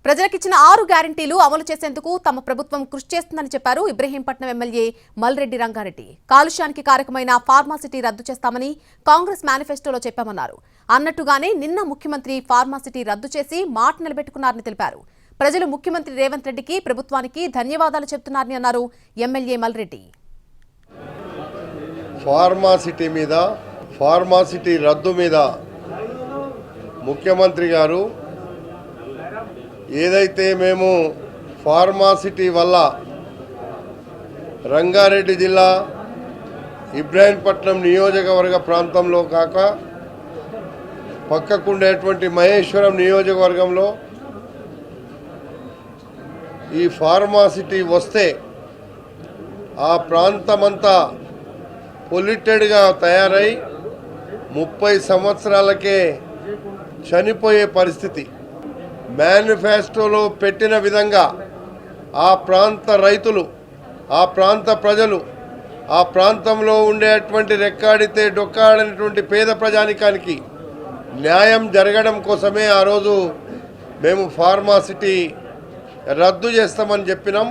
ప్రజలకిచ్చిన 6 గ్యారంటీలు అమలు చేసేందుకు తమ ప్రభుత్వం కృషి చేస్తుందని చెప్పారు ఇబ్రహీంపట్నం ఎమ్మెల్యే మల్రెడ్డి రంగారెడ్డి. కాలుష్యానికి కారకమైన ఫార్మాసిటీ రద్దు చేస్తామని కాంగ్రెస్ మేనిఫెస్టోలో చెప్పామన్నారు. అన్నట్టుగానే నిన్న ముఖ్యమంత్రి ఫార్మాసిటీ రద్దు చేసి మాట నిలబెట్టుకున్నారని తెలిపారు. ప్రజలు ముఖ్యమంత్రి రేవంత్ రెడ్డికి ప్రభుత్వానికి ధన్యవాదాలు చెప్తున్నారని అన్నారు ఎమ్మెల్యే మల్రెడ్డి. ఫార్మాసిటీ రద్దు మీద ముఖ్యమంత్రి గారు ఏదైతే మేము ఫార్మాసిటీ వల్ల రంగారెడ్డి జిల్లా ఇబ్రహీంపట్నం నియోజకవర్గ ప్రాంతంలో కాక పక్కకుండేటువంటి మహేశ్వరం నియోజకవర్గంలో ఈ ఫార్మాసిటీ వస్తే ఆ ప్రాంతమంతా పొల్యూటెడ్గా తయారై 30 సంవత్సరాలకే చనిపోయే పరిస్థితి. మేనిఫెస్టోలో పెట్టిన విధంగా ఆ ప్రాంత రైతులు, ఆ ప్రాంత ప్రజలు, ఆ ప్రాంతంలో ఉండేటువంటి రెక్కాడితే డొక్కాడనటువంటి పేద ప్రజానికానికి న్యాయం జరగడం కోసమే ఆ రోజు మేము ఫార్మాసిటీ రద్దు చేస్తామని చెప్పినాం.